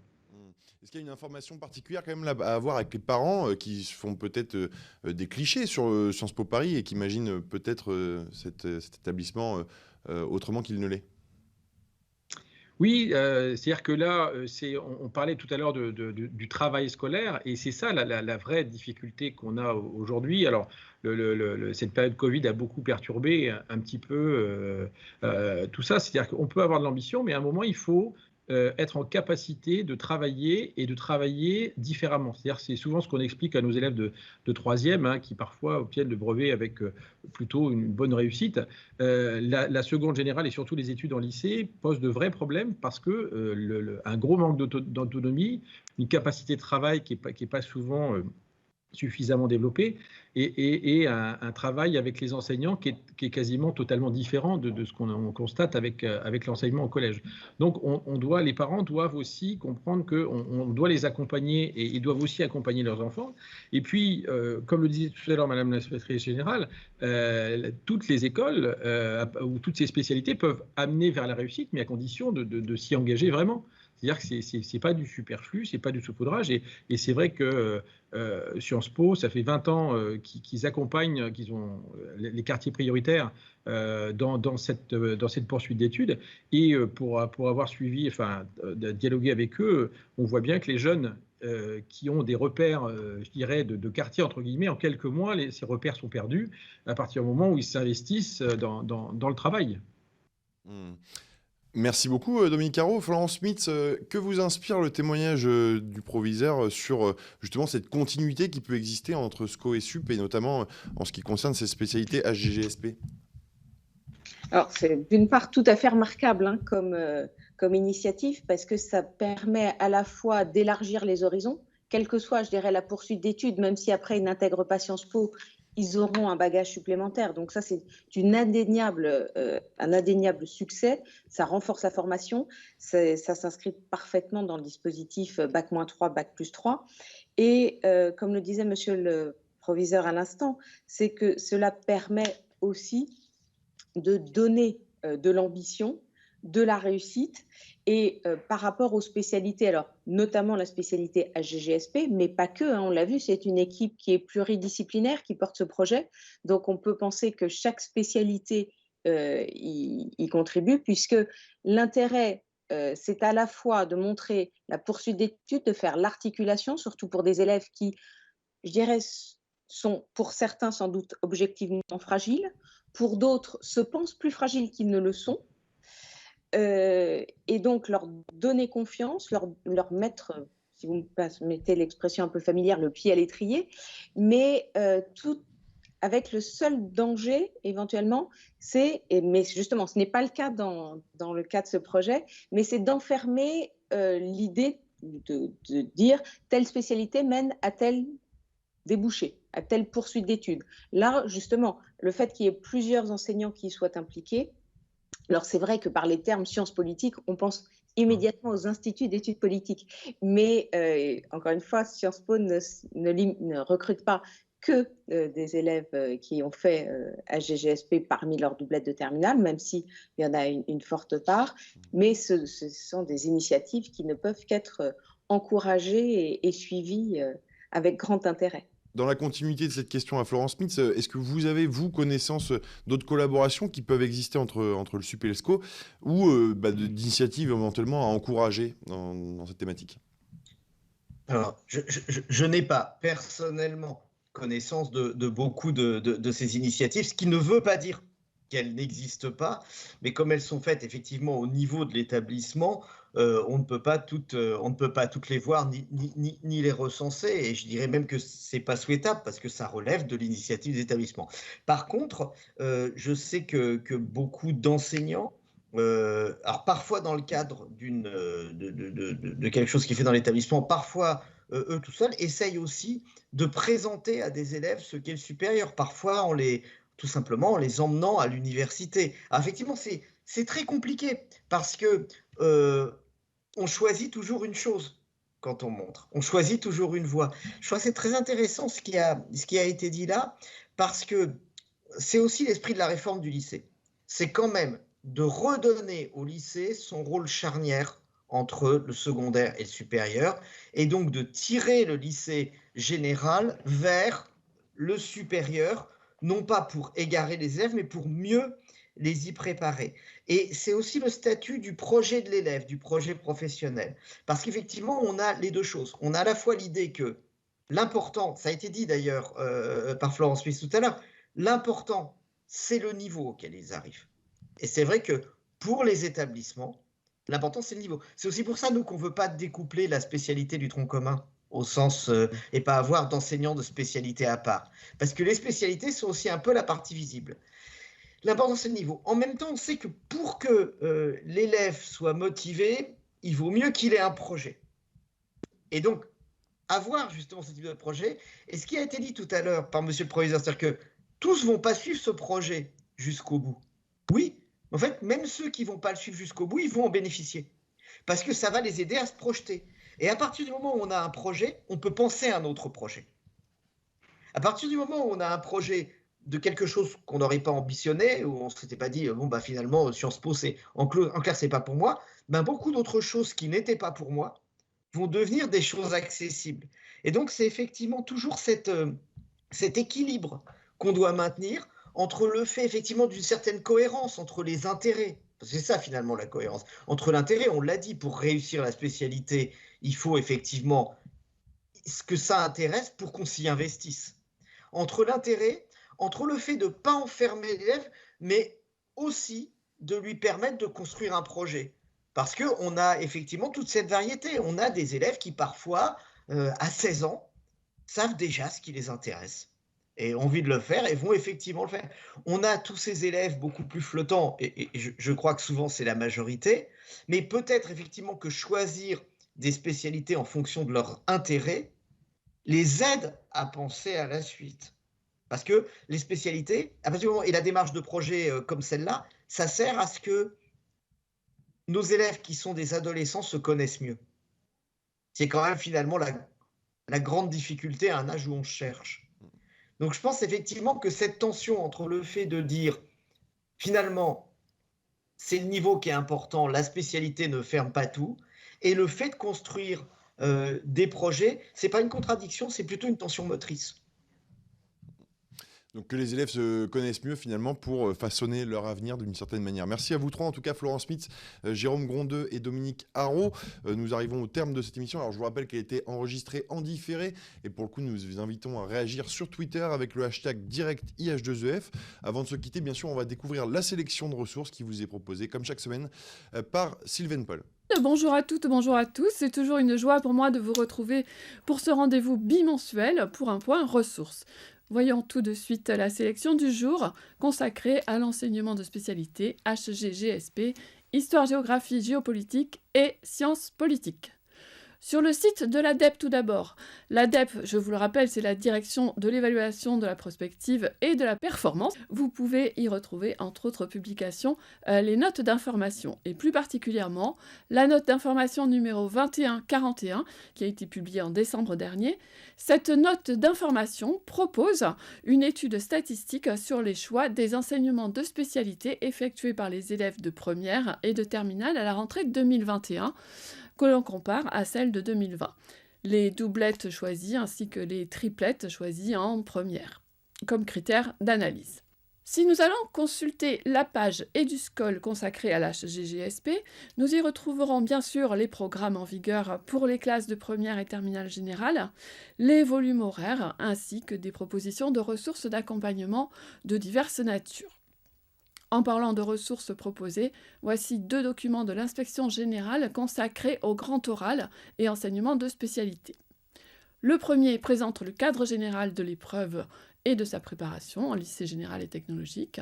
Est-ce qu'il y a une information particulière quand même là, à avoir avec les parents qui font peut-être des clichés sur Sciences Po Paris et qui imaginent peut-être cet établissement autrement qu'il ne l'est? Oui, c'est-à-dire que là, on parlait tout à l'heure du travail scolaire, et c'est ça la vraie difficulté qu'on a aujourd'hui. Alors, cette période Covid a beaucoup perturbé un petit peu tout ça. C'est-à-dire qu'on peut avoir de l'ambition, mais à un moment, il faut être en capacité de travailler, et de travailler différemment. C'est-à-dire, c'est souvent ce qu'on explique à nos élèves de troisième, qui parfois obtiennent le brevet avec plutôt une bonne réussite. La seconde générale et surtout les études en lycée posent de vrais problèmes parce que un gros manque d'autonomie, une capacité de travail qui est pas souvent suffisamment développé, et un travail avec les enseignants qui est quasiment totalement différent de ce qu'on constate avec l'enseignement au collège. Donc les parents doivent aussi comprendre qu'on doit les accompagner, et ils doivent aussi accompagner leurs enfants. Et puis, comme le disait tout à l'heure Madame la secrétaire générale, toutes les écoles ou toutes ces spécialités peuvent amener vers la réussite, mais à condition de s'y engager vraiment. C'est-à-dire que c'est pas du superflu, c'est pas du saupoudrage, et c'est vrai que Sciences Po, ça fait 20 ans qu'ils accompagnent, qu'ils ont les quartiers prioritaires dans cette poursuite d'études, et pour avoir suivi, enfin, dialoguer avec eux, on voit bien que les jeunes qui ont des repères, je dirais, de quartier, entre guillemets, en quelques mois, ces repères sont perdus à partir du moment où ils s'investissent dans le travail. Mmh. Merci beaucoup Dominique Caro. Florence Smith, que vous inspire le témoignage du proviseur sur justement cette continuité qui peut exister entre SCO et SUP, et notamment en ce qui concerne ces spécialités HGGSP? Alors, c'est d'une part tout à fait remarquable comme initiative, parce que ça permet à la fois d'élargir les horizons, quelle que soit, je dirais, la poursuite d'études, même si après ils n'intègrent pas Sciences Po, ils auront un bagage supplémentaire. Donc ça, c'est un indéniable succès. Ça renforce la formation. Ça s'inscrit parfaitement dans le dispositif Bac-3, Bac+3. Et comme le disait monsieur le proviseur à l'instant, c'est que cela permet aussi de donner de l'ambition, de la réussite, et par rapport aux spécialités, alors notamment la spécialité HGGSP, mais pas que, on l'a vu, c'est une équipe qui est pluridisciplinaire qui porte ce projet, donc on peut penser que chaque spécialité y contribue, puisque l'intérêt, c'est à la fois de montrer la poursuite d'études, de faire l'articulation, surtout pour des élèves qui, je dirais, sont pour certains sans doute objectivement fragiles, pour d'autres se pensent plus fragiles qu'ils ne le sont, et donc leur donner confiance, leur mettre, si vous me mettez l'expression un peu familière, le pied à l'étrier, mais tout avec le seul danger, éventuellement, mais justement, ce n'est pas le cas dans le cas de ce projet, mais c'est d'enfermer l'idée de dire telle spécialité mène à tel débouché, à telle poursuite d'études. Là, justement, le fait qu'il y ait plusieurs enseignants qui y soient impliqués, alors c'est vrai que par les termes sciences politiques, on pense immédiatement aux instituts d'études politiques. Mais encore une fois, Sciences Po ne recrute pas que des élèves qui ont fait HGGSP parmi leurs doublettes de terminale, même s'il y en a une forte part. Mais ce sont des initiatives qui ne peuvent qu'être encouragées et suivies avec grand intérêt. Dans la continuité de cette question à Florence Smith, est-ce que vous avez, vous, connaissance d'autres collaborations qui peuvent exister entre le SUP et l'ESCO ou d'initiatives éventuellement à encourager dans cette thématique? Alors, je n'ai pas personnellement connaissance de beaucoup de ces initiatives, ce qui ne veut pas dire qu'elles n'existent pas, mais comme elles sont faites effectivement au niveau de l'établissement, on ne peut pas toutes les voir ni les recenser, et je dirais même que c'est pas souhaitable parce que ça relève de l'initiative des établissements. Par contre, je sais que beaucoup d'enseignants, alors parfois dans le cadre de quelque chose qui est fait dans l'établissement, parfois eux tout seuls essayent aussi de présenter à des élèves ce qu'est le supérieur, parfois tout simplement en les emmenant à l'université. Alors effectivement, c'est très compliqué parce que on choisit toujours une chose quand on montre, on choisit toujours une voie. Je crois que c'est très intéressant ce qui a été dit là, parce que c'est aussi l'esprit de la réforme du lycée. C'est quand même de redonner au lycée son rôle charnière entre le secondaire et le supérieur, et donc de tirer le lycée général vers le supérieur, non pas pour égarer les élèves, mais pour mieux les y préparer. Et c'est aussi le statut du projet de l'élève, du projet professionnel. Parce qu'effectivement, on a les deux choses. On a à la fois l'idée que l'important, ça a été dit d'ailleurs par Florence Smith tout à l'heure, l'important, c'est le niveau auquel ils arrivent. Et c'est vrai que pour les établissements, l'important, c'est le niveau. C'est aussi pour ça, nous, qu'on ne veut pas découpler la spécialité du tronc commun au sens et pas avoir d'enseignants de spécialité à part. Parce que les spécialités sont aussi un peu la partie visible. L'important, c'est le niveau. En même temps, on sait que pour que l'élève soit motivé, il vaut mieux qu'il ait un projet. Et donc, avoir justement ce type de projet, et ce qui a été dit tout à l'heure par monsieur le proviseur, c'est-à-dire que tous ne vont pas suivre ce projet jusqu'au bout. Oui, en fait, même ceux qui ne vont pas le suivre jusqu'au bout, ils vont en bénéficier. Parce que ça va les aider à se projeter. Et à partir du moment où on a un projet, on peut penser à un autre projet. À partir du moment où on a un projet de quelque chose qu'on n'aurait pas ambitionné, où on ne s'était pas dit, bon, bah, finalement, Sciences Po, en clair, c'est pas pour moi, ben, beaucoup d'autres choses qui n'étaient pas pour moi vont devenir des choses accessibles. Et donc, c'est effectivement toujours cet équilibre qu'on doit maintenir entre le fait, effectivement, d'une certaine cohérence entre les intérêts. C'est ça, finalement, la cohérence. Entre l'intérêt, on l'a dit, pour réussir la spécialité, il faut effectivement ce que ça intéresse pour qu'on s'y investisse. Entre l'intérêt, entre le fait de ne pas enfermer l'élève, mais aussi de lui permettre de construire un projet. Parce qu'on a effectivement toute cette variété. On a des élèves qui parfois, à 16 ans, savent déjà ce qui les intéresse et ont envie de le faire et vont effectivement le faire. On a tous ces élèves beaucoup plus flottants, et je crois que souvent c'est la majorité, mais peut-être effectivement que choisir des spécialités en fonction de leur intérêt les aide à penser à la suite. Parce que les spécialités, à partir du moment, et la démarche de projet comme celle-là, ça sert à ce que nos élèves qui sont des adolescents se connaissent mieux. C'est quand même finalement la grande difficulté à un âge où on cherche. Donc je pense effectivement que cette tension entre le fait de dire finalement c'est le niveau qui est important, la spécialité ne ferme pas tout, et le fait de construire des projets, ce n'est pas une contradiction, c'est plutôt une tension motrice. Donc que les élèves se connaissent mieux finalement pour façonner leur avenir d'une certaine manière. Merci à vous trois, en tout cas Florence Smith, Jérôme Grondeux et Dominique Haro. Nous arrivons au terme de cette émission. Alors je vous rappelle qu'elle a été enregistrée en différé et pour le coup nous vous invitons à réagir sur Twitter avec le hashtag #IH2EF. Avant de se quitter, bien sûr, on va découvrir la sélection de ressources qui vous est proposée comme chaque semaine par Sylvaine Paul. Bonjour à toutes, bonjour à tous. C'est toujours une joie pour moi de vous retrouver pour ce rendez-vous bimensuel pour un point ressources. Voyons tout de suite la sélection du jour consacrée à l'enseignement de spécialité HG-GSP, Histoire, Géographie, Géopolitique et Sciences politiques. Sur le site de l'ADEP tout d'abord. L'ADEP, je vous le rappelle, c'est la direction de l'évaluation de la prospective et de la performance. Vous pouvez y retrouver, entre autres publications, les notes d'information et plus particulièrement la note d'information numéro 2141 qui a été publiée en décembre dernier. Cette note d'information propose une étude statistique sur les choix des enseignements de spécialité effectués par les élèves de première et de terminale à la rentrée 2021. Que l'on compare à celle de 2020. Les doublettes choisies ainsi que les triplettes choisies en première, comme critère d'analyse. Si nous allons consulter la page EduScol consacrée à l'HG-GSP, nous y retrouverons bien sûr les programmes en vigueur pour les classes de première et terminale générale, les volumes horaires, ainsi que des propositions de ressources d'accompagnement de diverses natures. En parlant de ressources proposées, voici 2 documents de l'inspection générale consacrés au grand oral et enseignement de spécialité. Le premier présente le cadre général de l'épreuve et de sa préparation en lycée général et technologique.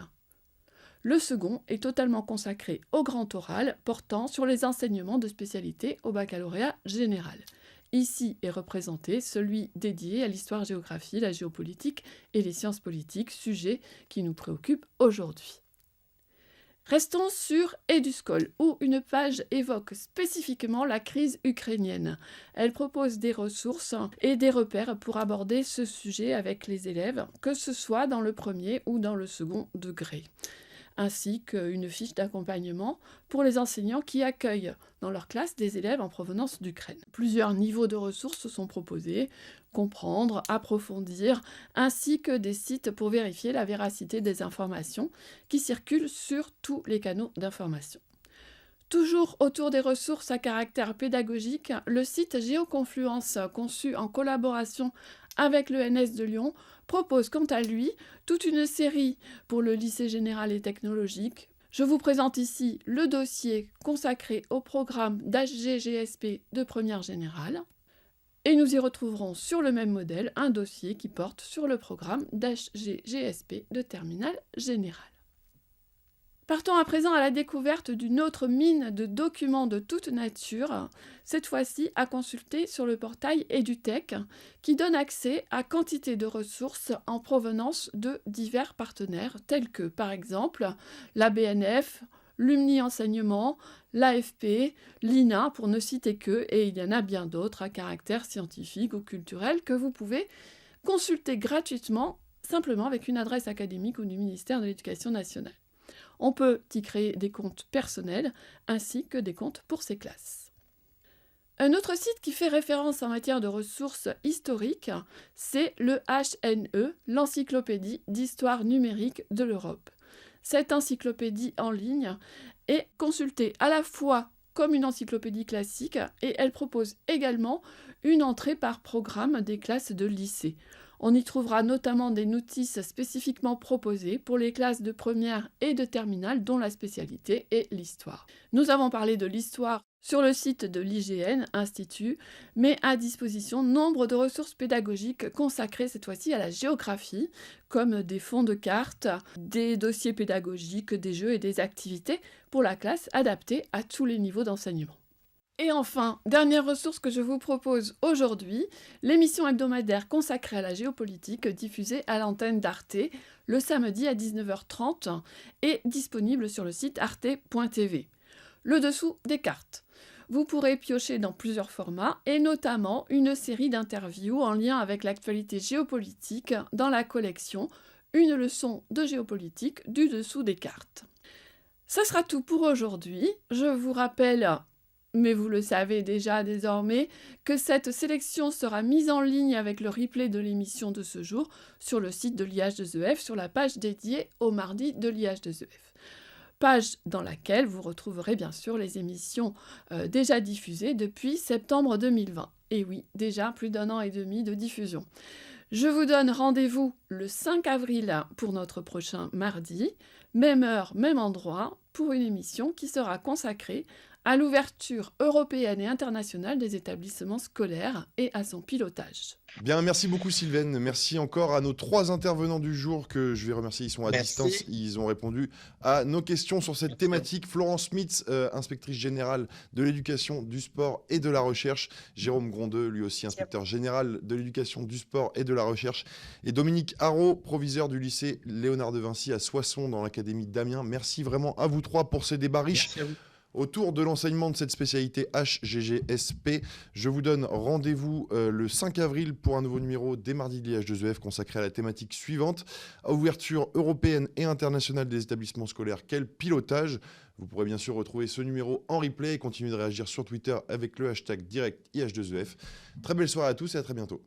Le second est totalement consacré au grand oral portant sur les enseignements de spécialité au baccalauréat général. Ici est représenté celui dédié à l'histoire-géographie, la géopolitique et les sciences politiques, sujet qui nous préoccupe aujourd'hui. Restons sur EduScol, où une page évoque spécifiquement la crise ukrainienne. Elle propose des ressources et des repères pour aborder ce sujet avec les élèves, que ce soit dans le premier ou dans le second degré, ainsi qu'une fiche d'accompagnement pour les enseignants qui accueillent dans leur classe des élèves en provenance d'Ukraine. Plusieurs niveaux de ressources sont proposés, comprendre, approfondir, ainsi que des sites pour vérifier la véracité des informations qui circulent sur tous les canaux d'information. Toujours autour des ressources à caractère pédagogique, le site Géoconfluence, conçu en collaboration avec l'ENS de Lyon, propose quant à lui toute une série pour le lycée général et technologique. Je vous présente ici le dossier consacré au programme d'HG-GSP de première générale. Et nous y retrouverons sur le même modèle un dossier qui porte sur le programme d'HG-GSP de terminale générale. Partons à présent à la découverte d'une autre mine de documents de toute nature, cette fois-ci à consulter sur le portail EduTech, qui donne accès à quantité de ressources en provenance de divers partenaires, tels que par exemple la BNF, l'UMNI Enseignement, l'AFP, l'INA, pour ne citer que, et il y en a bien d'autres à caractère scientifique ou culturel que vous pouvez consulter gratuitement, simplement avec une adresse académique ou du ministère de l'Éducation nationale. On peut y créer des comptes personnels ainsi que des comptes pour ces classes. Un autre site qui fait référence en matière de ressources historiques, c'est le HNE, l'Encyclopédie d'histoire numérique de l'Europe. Cette encyclopédie en ligne est consultée à la fois comme une encyclopédie classique et elle propose également une entrée par programme des classes de lycée. On y trouvera notamment des notices spécifiquement proposées pour les classes de première et de terminale dont la spécialité est l'histoire. Nous avons parlé de l'histoire sur le site de l'IGN Institut, mais à disposition nombre de ressources pédagogiques consacrées cette fois-ci à la géographie, comme des fonds de cartes, des dossiers pédagogiques, des jeux et des activités pour la classe adaptées à tous les niveaux d'enseignement. Et enfin, dernière ressource que je vous propose aujourd'hui, l'émission hebdomadaire consacrée à la géopolitique diffusée à l'antenne d'Arte le samedi à 19h30 est disponible sur le site arte.tv. Le dessous des cartes. Vous pourrez piocher dans plusieurs formats et notamment une série d'interviews en lien avec l'actualité géopolitique dans la collection Une leçon de géopolitique du dessous des cartes. Ça sera tout pour aujourd'hui. Je vous rappelle mais vous le savez déjà désormais, que cette sélection sera mise en ligne avec le replay de l'émission de ce jour sur le site de l'IH2EF, sur la page dédiée au mardi de l'IH2EF. Page dans laquelle vous retrouverez bien sûr les émissions déjà diffusées depuis septembre 2020. Et oui, déjà plus d'1 an et demi de diffusion. Je vous donne rendez-vous le 5 avril pour notre prochain mardi, même heure, même endroit, pour une émission qui sera consacrée à l'ouverture européenne et internationale des établissements scolaires et à son pilotage. Bien, merci beaucoup Sylvaine. Merci encore à nos 3 intervenants du jour que je vais remercier. Ils sont à distance. Ils ont répondu à nos questions sur cette thématique. Florence Mitz, inspectrice générale de l'éducation, du sport et de la recherche. Jérôme Grondeux, lui aussi inspecteur général de l'éducation, du sport et de la recherche. Et Dominique Haraud, proviseur du lycée Léonard de Vinci à Soissons dans l'académie d'Amiens. Merci vraiment à vous 3 pour ces débats riches. Merci à vous. Autour de l'enseignement de cette spécialité HGGSP. Je vous donne rendez-vous le 5 avril pour un nouveau numéro des mardis de l'IH2EF consacré à la thématique suivante, à ouverture européenne et internationale des établissements scolaires. Quel pilotage! Vous pourrez bien sûr retrouver ce numéro en replay et continuer de réagir sur Twitter avec le hashtag direct IH2EF. Très belle soirée à tous et à très bientôt.